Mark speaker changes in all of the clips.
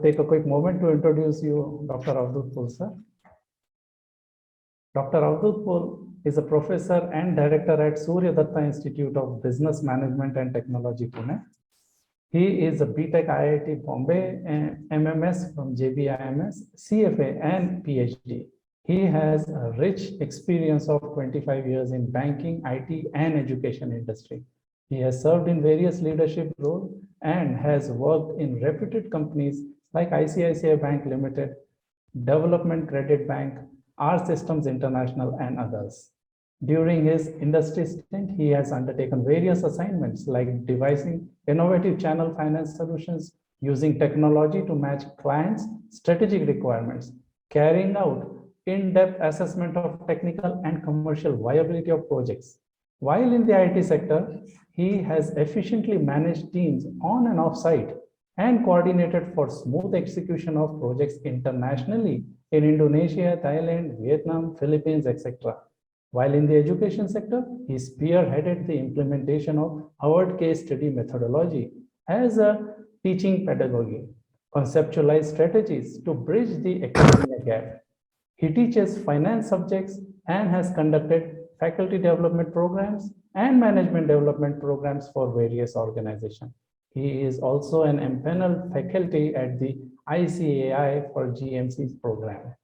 Speaker 1: take a quick moment to introduce you Dr. Avadut Pul, sir. Dr. Avadut Pul is a professor and director at Surya Datta Institute of Business Management and Technology, Pune. He is a BTech IIT Bombay and MMS from JBIMS, CFA and PhD. He has a rich experience of 25 years in banking, IT and education industry. He has served in various leadership roles and has worked in reputed companies like ICICI Bank Limited, Development Credit Bank, R Systems International and others. During his industry stint, he has undertaken various assignments like devising innovative channel finance solutions, using technology to match clients' strategic requirements, carrying out in-depth assessment of technical and commercial viability of projects. While in the IT sector, he has efficiently managed teams on and off-site and coordinated for smooth execution of projects internationally in Indonesia, Thailand, Vietnam, Philippines, etc. While in the education sector, he spearheaded the implementation of Howard case study methodology as a teaching pedagogy, conceptualized strategies to bridge the academia gap. He teaches finance subjects and has conducted faculty development programs and management development programs for various organizations. He is also an empaneled faculty at the ICAI for GMC's program.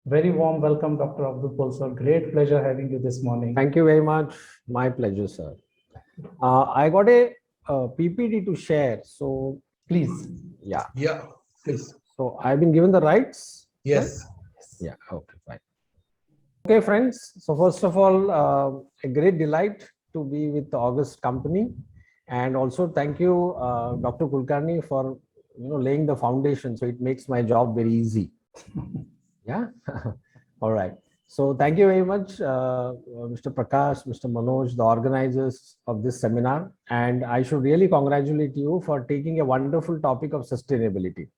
Speaker 1: Very warm welcome, Dr. Avadut Pul, sir. Great pleasure having you this morning.
Speaker 2: Thank you very much. My pleasure, sir. I got a PPT to share. So
Speaker 1: please.
Speaker 2: Yeah,
Speaker 3: Please.
Speaker 2: So I've been given the rights.
Speaker 3: Yes.
Speaker 2: Right? Yeah. Okay. Fine. Okay, friends. So first of all, a great delight to be with the August company, and also thank you, Dr. Kulkarni, for laying the foundation. So it makes my job very easy. Yeah. All right. So thank you very much, Mr. Prakash, Mr. Manoj, the organizers of this seminar. And I should really congratulate you for taking a wonderful topic of sustainability.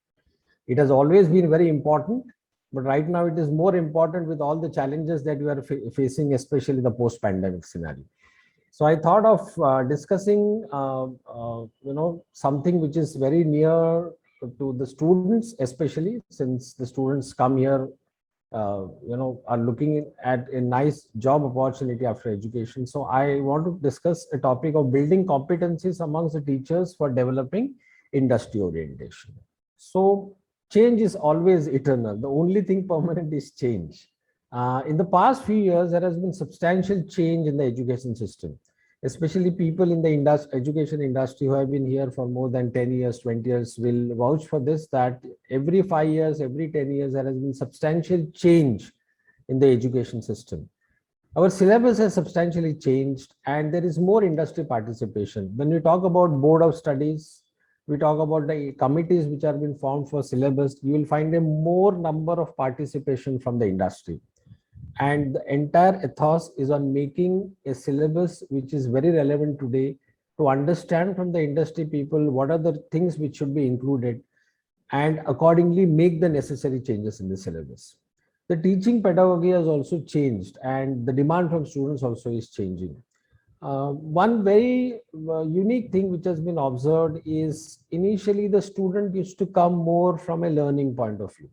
Speaker 2: It has always been very important, but right now it is more important with all the challenges that we are facing, especially the post-pandemic scenario. So I thought of discussing, something which is very near to the students, especially since the students come here, are looking at a nice job opportunity after education. So I want to discuss a topic of building competencies amongst the teachers for developing industry orientation. So change is always eternal. The only thing permanent is change. In the past few years, there has been substantial change in the education system, especially people in the education industry who have been here for more than 10 years, 20 years will vouch for this, that every 5 years, every 10 years, there has been substantial change in the education system. Our syllabus has substantially changed and there is more industry participation. When we talk about board of studies, we talk about the committees which have been formed for syllabus, you will find a more number of participation from the industry. And the entire ethos is on making a syllabus which is very relevant today to understand from the industry people what are the things which should be included and accordingly make the necessary changes in the syllabus. The teaching pedagogy has also changed and the demand from students also is changing. One very unique thing which has been observed is initially the student used to come more from a learning point of view.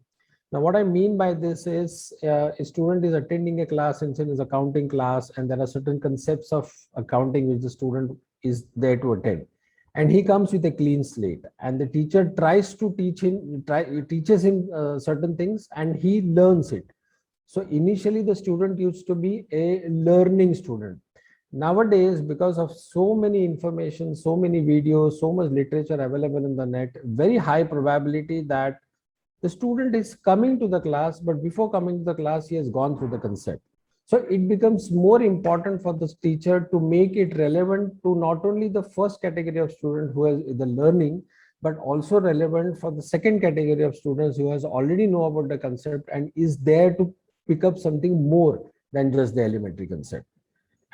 Speaker 2: Now, what I mean by this is a student is attending a class and is accounting class, and there are certain concepts of accounting which the student is there to attend. And he comes with a clean slate, and the teacher tries to teach him, teaches him certain things, and he learns it. So initially, the student used to be a learning student. Nowadays, because of so many information, so many videos, so much literature available in the net, very high probability that the student is coming to the class, but before coming to the class, he has gone through the concept. So it becomes more important for the teacher to make it relevant to not only the first category of student who has the learning, but also relevant for the second category of students who has already know about the concept and is there to pick up something more than just the elementary concept.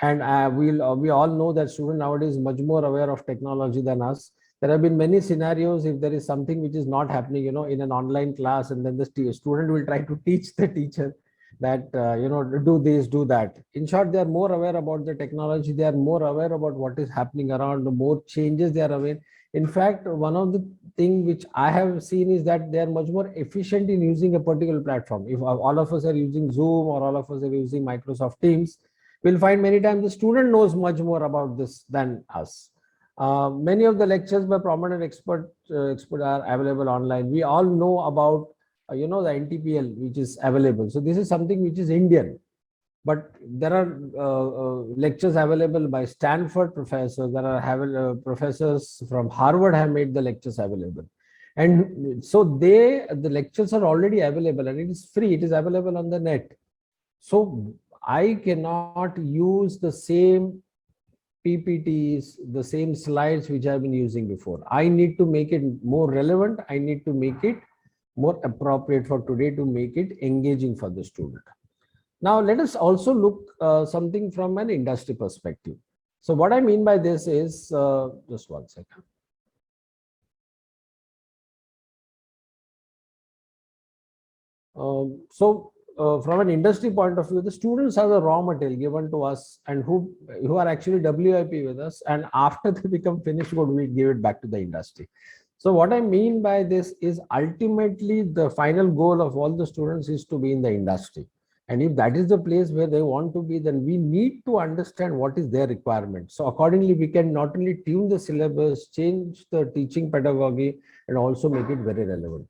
Speaker 2: And we all know that student nowadays is much more aware of technology than us. There have been many scenarios if there is something which is not happening, in an online class, and then the student will try to teach the teacher that, do this, do that. In short, they are more aware about the technology. They are more aware about what is happening around, the more changes they are aware. In fact, one of the thing which I have seen is that they are much more efficient in using a particular platform. If all of us are using Zoom or all of us are using Microsoft Teams, we'll find many times the student knows much more about this than us. Many of the lectures by prominent expert are available online. We all know about the NTPL, which is available. So this is something which is Indian, but there are lectures available by Stanford professors. There are professors from Harvard have made the lectures available, and so the lectures are already available, and it is free. It is available on the net. So I cannot use the same PPTs, the same slides which I've been using before. I need to make it more relevant. I need to make it more appropriate for today to make it engaging for the student. Now, let us also look something from an industry perspective. So what I mean by this is, just one second. From an industry point of view, the students are the raw material given to us, and who are actually WIP with us, and after they become finished good, we give it back to the industry. So what I mean by this is, ultimately the final goal of all the students is to be in the industry. And if that is the place where they want to be, then we need to understand what is their requirement. So accordingly, we can not only tune the syllabus, change the teaching pedagogy, and also make it very relevant.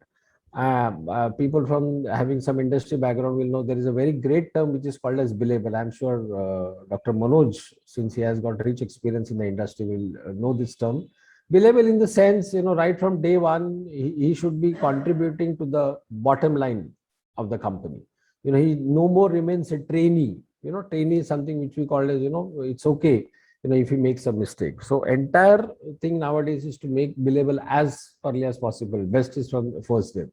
Speaker 2: People from having some industry background will know there is a very great term which is called as billable. I'm sure Dr. Manoj, since he has got rich experience in the industry, will know this term. Billable in the sense, right from day one, he should be contributing to the bottom line of the company. He no more remains a trainee. Trainee is something which we call as, it's okay, if he makes a mistake. So entire thing nowadays is to make billable as early as possible. Best is from the first day.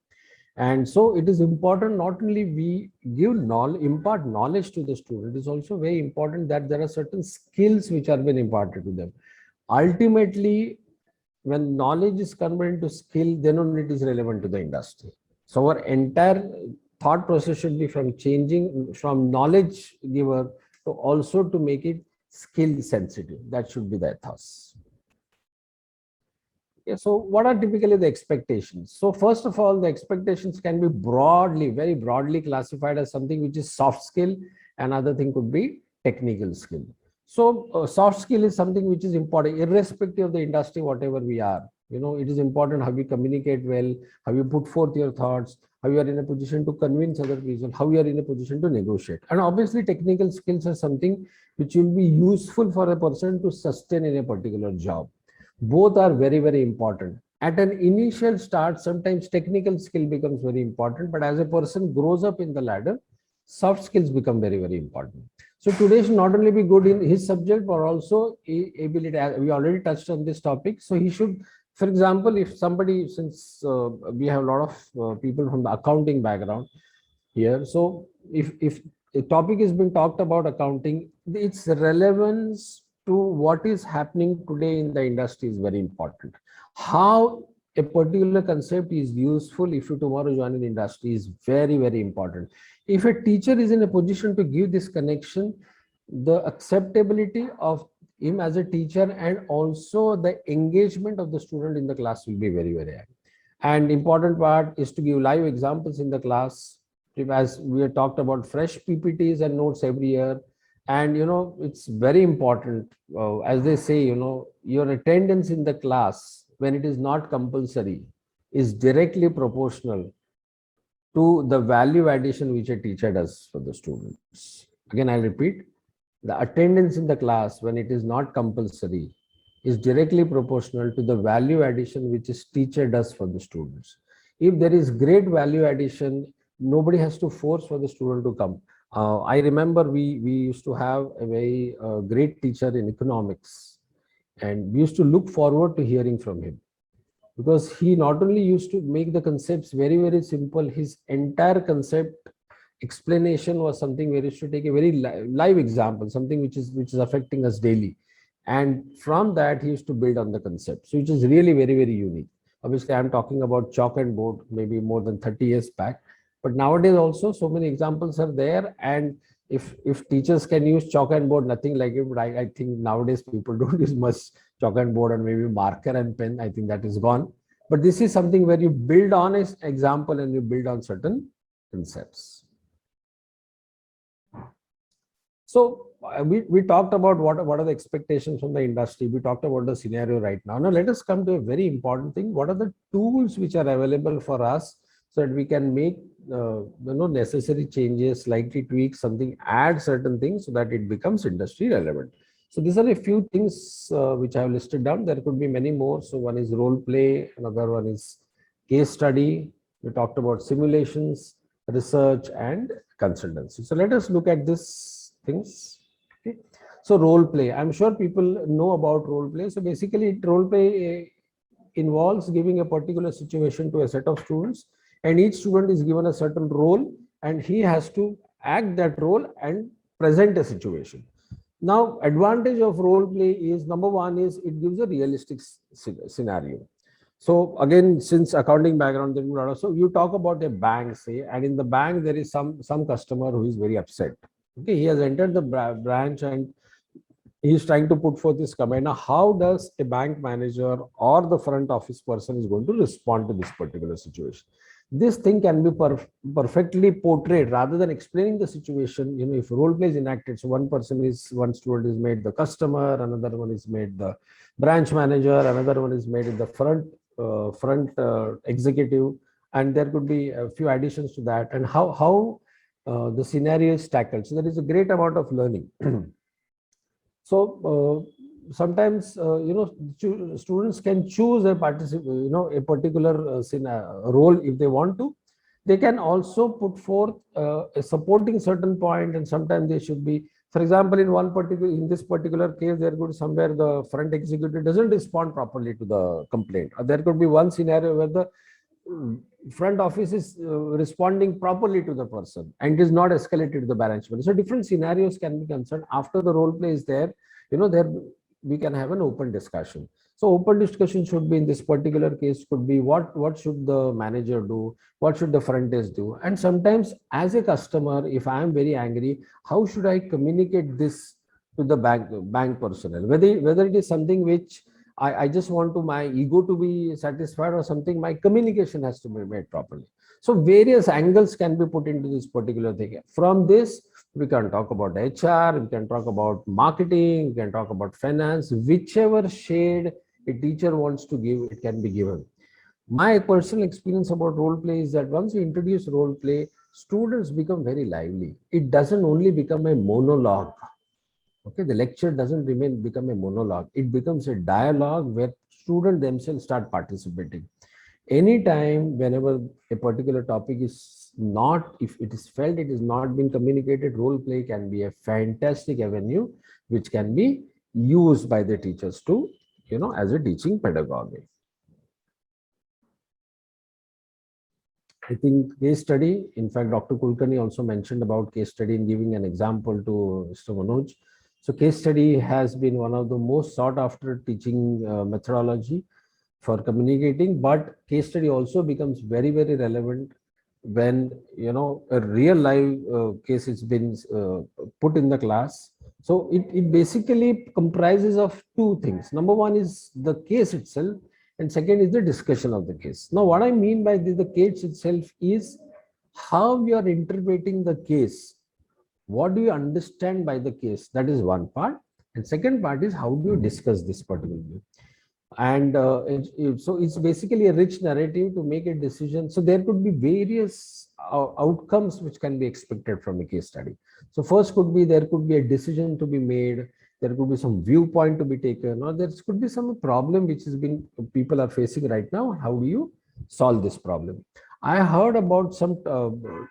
Speaker 2: And so it is important not only we impart knowledge to the student, it is also very important that there are certain skills which are being imparted to them. Ultimately, when knowledge is converted into skill, then only it is relevant to the industry. So our entire thought process should be from changing from knowledge giver to also to make it skill sensitive. That should be the ethos. Okay, so what are typically the expectations? So first of all, the expectations can be very broadly classified as something which is soft skill. Another thing could be technical skill. So soft skill is something which is important irrespective of the industry, whatever we are. It is important how you communicate well, how you put forth your thoughts, how you are in a position to convince other people, how you are in a position to negotiate. And obviously technical skills are something which will be useful for a person to sustain in a particular job. Both are very, very important. At an initial start, sometimes technical skill becomes very important, but as a person grows up in the ladder, soft skills become very, very important. So today should not only be good in his subject, but also ability. We already touched on this topic. So he should, for example, if somebody, since we have a lot of people from the accounting background here. So if a topic is being talked about accounting, its relevance to what is happening today in the industry is very important. How a particular concept is useful if you tomorrow join an industry is very, very important. If a teacher is in a position to give this connection, the acceptability of him as a teacher and also the engagement of the student in the class will be very, very high. And important part is to give live examples in the class. As we have talked about fresh PPTs and notes every year. And, it's very important, as they say, your attendance in the class when it is not compulsory is directly proportional to the value addition which a teacher does for the students. Again, I'll repeat, the attendance in the class when it is not compulsory is directly proportional to the value addition which a teacher does for the students. If there is great value addition, nobody has to force for the student to come. I remember we used to have a very great teacher in economics, and we used to look forward to hearing from him, because he not only used to make the concepts very, very simple, his entire concept explanation was something where he used to take a very live example, something which is affecting us daily. And from that, he used to build on the concept. So which is really very, very unique. Obviously, I'm talking about chalk and board, maybe more than 30 years back. But nowadays also, so many examples are there. And if teachers can use chalk and board, nothing like it. But I think nowadays people don't use much chalk and board and maybe marker and pen. I think that is gone. But this is something where you build on an example and you build on certain concepts. So we talked about what are the expectations from the industry. We talked about the scenario right now. Now let us come to a very important thing. What are the tools which are available for us so that we can make necessary changes, slightly tweak something, add certain things so that it becomes industry relevant. So these are a few things which I have listed down. There could be many more. So one is role play, another one is case study. We talked about simulations, research, and consultancy. So let us look at this things. Okay. So role play. I'm sure people know about role play. So basically, role play involves giving a particular situation to a set of students, and each student is given a certain role, and he has to act that role and present a situation. Now, advantage of role play is, number one is it gives a realistic scenario. So again, since accounting background, so you talk about a bank, say, and in the bank there is some customer who is very upset. Okay, he has entered the branch and he is trying to put forth this comment. Now, how does a bank manager or the front office person is going to respond to this particular situation? This thing can be perfectly portrayed rather than explaining the situation. You know, if role play is enacted, so one student is made the customer, another one is made the branch manager, another one is made in the front executive, and there could be a few additions to that, and how the scenario is tackled. So there is a great amount of learning. So sometimes students can choose a particular role if they want to. They can also put forth a supporting certain point, and sometimes they should be, for example, in this particular case, there could somewhere the front executive doesn't respond properly to the complaint, or there could be one scenario where the front office is responding properly to the person and it is not escalated to the branch manager. So different scenarios can be concerned. After the role play is there, there we can have an open discussion. So open discussion should be, in this particular case, could be what should the manager do, what should the front desk do, and sometimes as a customer, if I am very angry, how should I communicate this to the bank personnel, whether it is something which I just want to my ego to be satisfied, or something my communication has to be made properly. So various angles can be put into this particular thing. From this, we can talk about HR, we can talk about marketing, we can talk about finance, whichever shade a teacher wants to give, it can be given. My personal experience about role play is that once you introduce role play, students become very lively. It doesn't only become a monologue. Okay, the lecture doesn't become a monologue. It becomes a dialogue where students themselves start participating. Anytime, whenever a particular topic is not, if it is felt it is not being communicated, role play can be a fantastic avenue which can be used by the teachers to, as a teaching pedagogy. I think case study, in fact, Dr. Kulkarni also mentioned about case study in giving an example to Mr. Manoj. So case study has been one of the most sought after teaching methodology for communicating, but case study also becomes very, very relevant when, a real live case has been put in the class. So it basically comprises of two things. Number one is the case itself, and second is the discussion of the case. Now, what I mean by this, the case itself is how you are interpreting the case. What do you understand by the case? That is one part. And second part is how do you discuss this particularly? And so it's basically a rich narrative to make a decision. So there could be various outcomes which can be expected from a case study. So first could be, there could be a decision to be made. There could be some viewpoint to be taken, or there could be some problem which has been people are facing right now. How do you solve this problem? I heard about some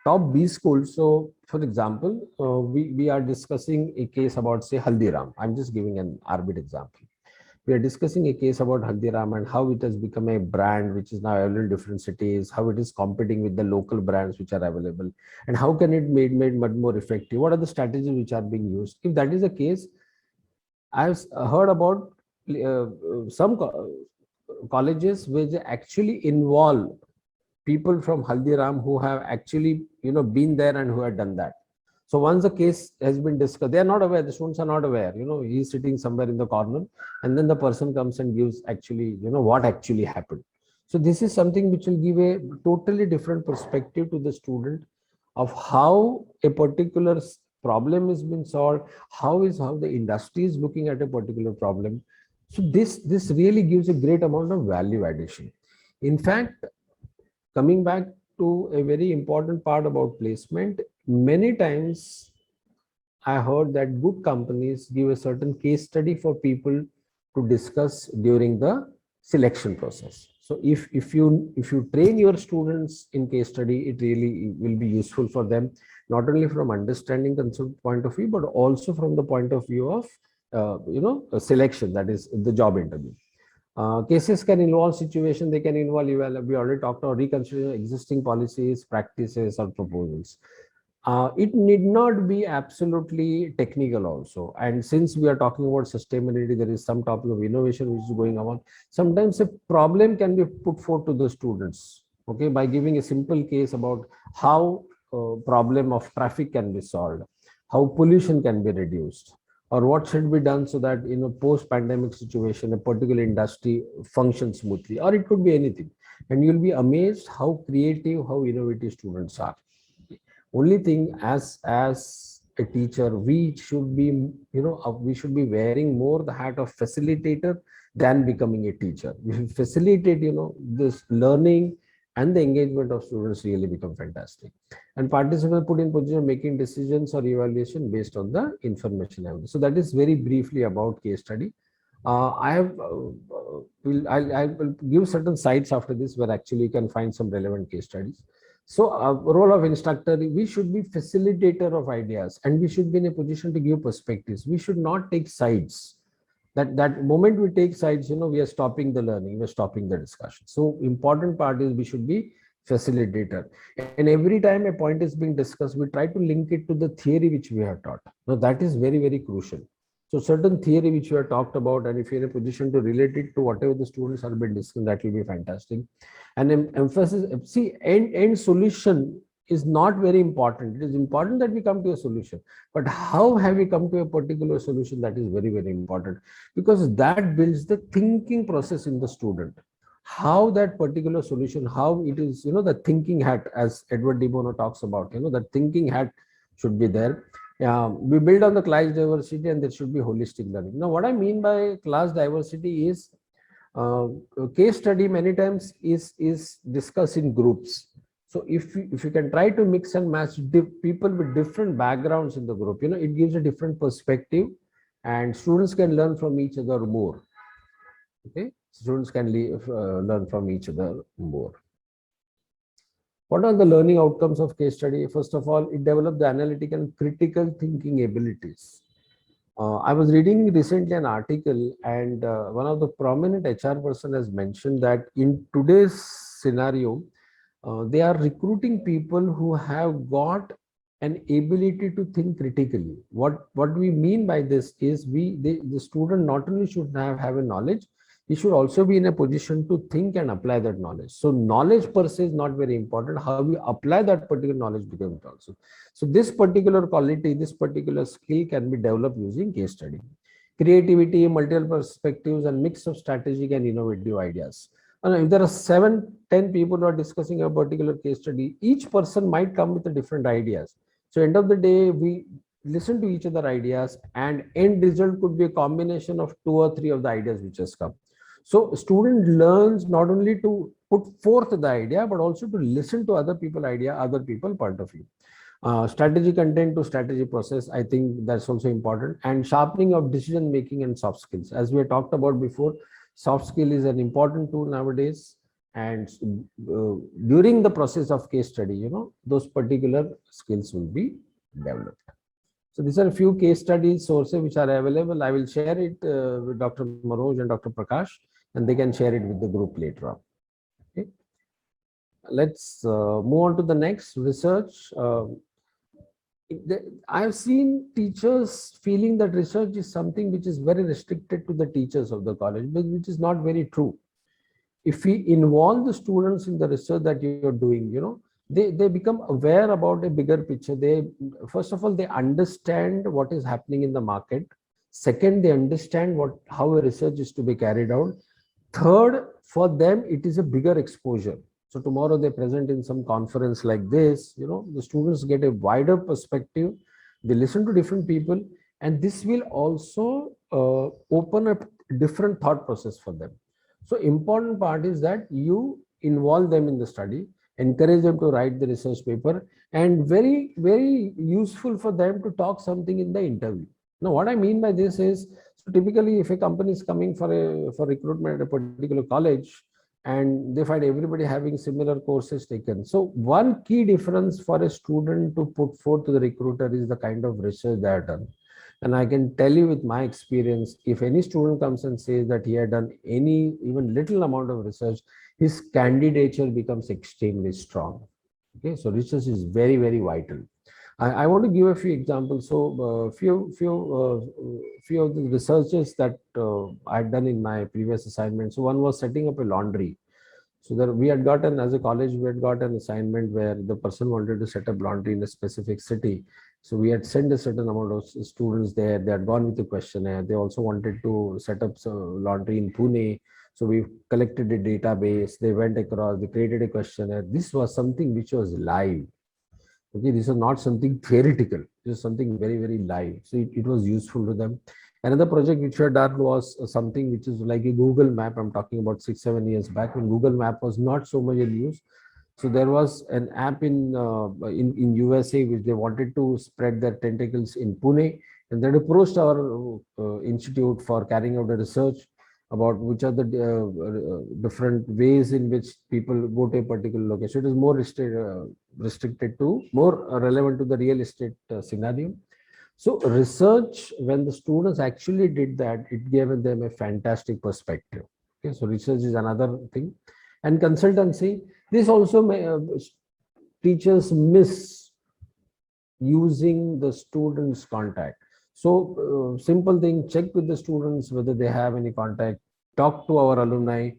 Speaker 2: top B schools. So, for example, we are discussing a case about, say, Haldiram. I'm just giving an arbitrary example. We are discussing a case about Haldiram and how it has become a brand which is now available in different cities, how it is competing with the local brands which are available, and how can it made much more effective? What are the strategies which are being used? If that is the case, I've heard about some colleges which actually involve people from Haldiram who have actually, been there and who have done that. So once the case has been discussed, they are not aware, the students are not aware, he's sitting somewhere in the corner, and then the person comes and gives actually, what actually happened. So this is something which will give a totally different perspective to the student of how a particular problem is being solved, how the industry is looking at a particular problem. So this really gives a great amount of value addition. In fact, coming back to a very important part about placement, many times I heard that good companies give a certain case study for people to discuss during the selection process. So if you train your students in case study, it really will be useful for them, not only from understanding concept point of view, but also from the point of view of a selection, that is the job interview. Cases can involve situation, they can involve, we already talked about reconsidering existing policies, practices, or proposals. It need not be absolutely technical also. And since we are talking about sustainability, there is some topic of innovation which is going on. Sometimes a problem can be put forth to the students, okay, by giving a simple case about how problem of traffic can be solved, how pollution can be reduced, or what should be done so that in a post-pandemic situation, a particular industry functions smoothly, or it could be anything. And you'll be amazed how creative, how innovative students are. Only thing, as a teacher, we should be, we should be wearing more the hat of facilitator than becoming a teacher. We should facilitate, this learning, and the engagement of students really become fantastic. And participants put in position of making decisions or evaluation based on the information available. So that is very briefly about case study. I will give certain sites after this where actually you can find some relevant case studies. So role of instructor, we should be facilitator of ideas, and we should be in a position to give perspectives. We should not take sides. That moment we take sides, we are stopping the learning, we're stopping the discussion. So important part is we should be facilitator. And every time a point is being discussed, we try to link it to the theory which we have taught. Now that is very, very crucial. So certain theory which you have talked about, and if you're in a position to relate it to whatever the students are being discussed, that will be fantastic. And emphasis, see, end solution is not very important. It is important that we come to a solution, but how have we come to a particular solution, that is very, very important, because that builds the thinking process in the student. How that particular solution, how it is, the thinking hat, as Edward de Bono talks about, that thinking hat should be there. We build on the class diversity, and there should be holistic learning. Now, what I mean by class diversity is, case study many times is discussed in groups. So if you can try to mix and match people with different backgrounds in the group, it gives a different perspective, and students can learn from each other more. Okay, students can learn from each other more. What are the learning outcomes of case study? First of all, it develops the analytical and critical thinking abilities. I was reading recently an article, and one of the prominent HR person has mentioned that in today's scenario, they are recruiting people who have got an ability to think critically. What we mean by this is the student not only should have a knowledge, he should also be in a position to think and apply that knowledge. So knowledge per se is not very important. How we apply that particular knowledge becomes also. So this particular quality, this particular skill can be developed using case study. Creativity, multiple perspectives, and mix of strategic and innovative ideas. If there are 7-10 people who are discussing a particular case study, each person might come with a different ideas. So end of the day, we listen to each other ideas, and end result could be a combination of 2 or 3 of the ideas which has come. So student learns not only to put forth the idea, but also to listen to other people idea, other people point of view. Strategy content to strategy process, I think that's also important. And sharpening of decision making and soft skills. As we talked about before, soft skill is an important tool nowadays. And during the process of case study, those particular skills will be developed. So these are a few case studies sources which are available. I will share it with Dr. Manoj and Dr. Prakash, and they can share it with the group later on. Okay. Let's move on to the next research. I have seen teachers feeling that research is something which is very restricted to the teachers of the college, but which is not very true. If we involve the students in the research that you're doing, they become aware about a bigger picture. They, first of all, they understand what is happening in the market. Second, they understand how a research is to be carried out. Third, for them, it is a bigger exposure. So tomorrow they present in some conference like this, the students get a wider perspective. They listen to different people, and this will also open up different thought process for them. So important part is that you involve them in the study, encourage them to write the research paper, and very, very useful for them to talk something in the interview. Now, what I mean by this is, so typically, if a company is coming for recruitment at a particular college, and they find everybody having similar courses taken. So one key difference for a student to put forth to the recruiter is the kind of research they have done. And I can tell you with my experience, if any student comes and says that he had done any even little amount of research, his candidature becomes extremely strong. Okay, so research is very, very vital. I want to give a few examples. So few of the researches that I'd done in my previous assignment. So one was setting up a laundry. So there we had gotten, as a college, we had got an assignment where the person wanted to set up laundry in a specific city. So we had sent a certain amount of students there. They had gone with the questionnaire. They also wanted to set up laundry in Pune. So we collected a database. They went across. They created a questionnaire. This was something which was live. Okay, this is not something theoretical. This is something very, very live. So it was useful to them. Another project which we had done was something which is like a Google map. I'm talking about 6-7 years back when Google map was not so much in use. So there was an app in USA which they wanted to spread their tentacles in Pune, and they approached our institute for carrying out a research about which are the different ways in which people go to a particular location. It is more restricted to, more relevant to the real estate scenario. So research, when the students actually did that, it gave them a fantastic perspective. Okay, so research is another thing. And consultancy, this also teachers miss using the students' contact. So simple thing, check with the students whether they have any contact, talk to our alumni,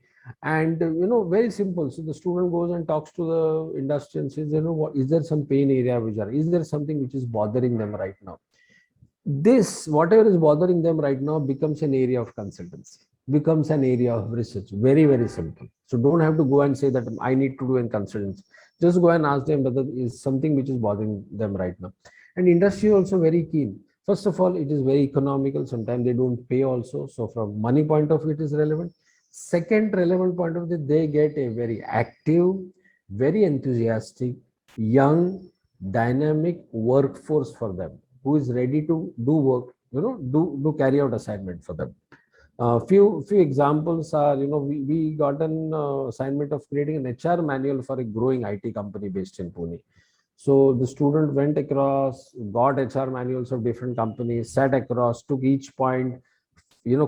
Speaker 2: and very simple. So the student goes and talks to the industry and says, what is there some pain area is there something which is bothering them right now? This, whatever is bothering them right now, becomes an area of consultancy, becomes an area of research. Very, very simple. So don't have to go and say that I need to do in consultancy. Just go and ask them whether is something which is bothering them right now. And industry also very keen. First of all, it is very economical. Sometimes they don't pay also. So from money point of view, it is relevant. Second relevant point of view, they get a very active, very enthusiastic, young, dynamic workforce for them, who is ready to do work, do carry out assignment for them. Few examples are, we got an assignment of creating an HR manual for a growing IT company based in Pune. So the student went across, got HR manuals of different companies, sat across, took each point,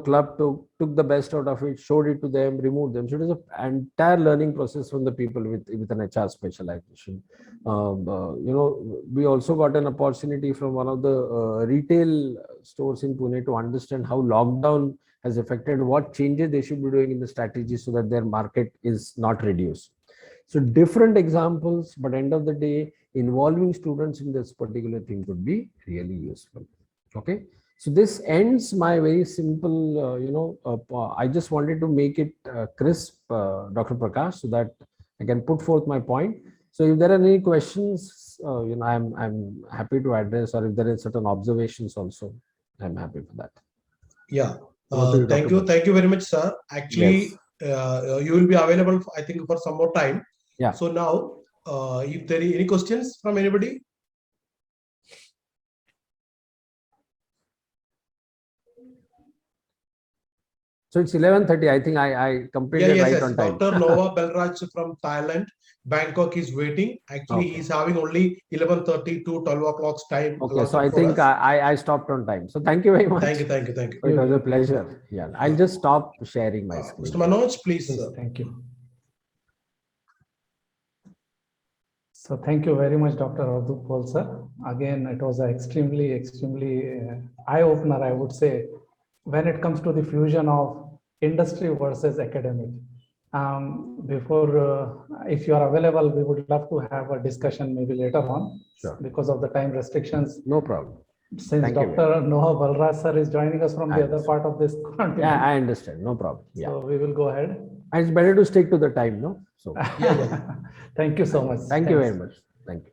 Speaker 2: club took the best out of it, showed it to them, removed them. So it is an entire learning process from the people with an HR specialization. We also got an opportunity from one of the retail stores in Pune to understand how lockdown has affected, what changes they should be doing in the strategy so that their market is not reduced. So different examples, but end of the day, involving students in this particular thing could be really useful. Okay. So this ends my very simple, I just wanted to make it crisp, Dr. Prakash, so that I can put forth my point. So if there are any questions, I'm happy to address, or if there are certain observations also, I'm happy for that.
Speaker 3: Yeah. Thank you very much, sir. Actually, yes. You will be available, I think, for some more time.
Speaker 2: Yeah.
Speaker 3: So now, if there are any questions from anybody?
Speaker 2: So it's 11:30. I think I completed right on time.
Speaker 3: Dr. Nova Belraj from Thailand, Bangkok is waiting. Actually, he's having only 11:30 to 12 o'clock time.
Speaker 2: Okay, so I think I stopped on time. So thank you very much.
Speaker 3: Thank you.
Speaker 2: It was a pleasure. Yeah, I'll just stop sharing my screen.
Speaker 3: Mr. Manoj, please.
Speaker 1: Thank you. So thank you very much, Dr. Ardupol sir. Again, it was an extremely eye-opener, I would say, when it comes to the fusion of industry versus academic. Before, if you are available, we would love to have a discussion maybe later on.
Speaker 2: Sure.
Speaker 1: Because of the time restrictions,
Speaker 2: No problem.
Speaker 1: since
Speaker 2: Thank you
Speaker 1: Dr. Noah Balraj sir is joining us from
Speaker 2: I
Speaker 1: the other
Speaker 2: understand.
Speaker 1: part of this continent.
Speaker 2: Yeah, I understand. No problem. Yeah.
Speaker 1: So we will go ahead.
Speaker 2: And it's better to stick to the time, no? So
Speaker 3: Yeah.
Speaker 1: Thank you so much.
Speaker 2: thank you
Speaker 1: Thanks.
Speaker 2: very much. Thank you.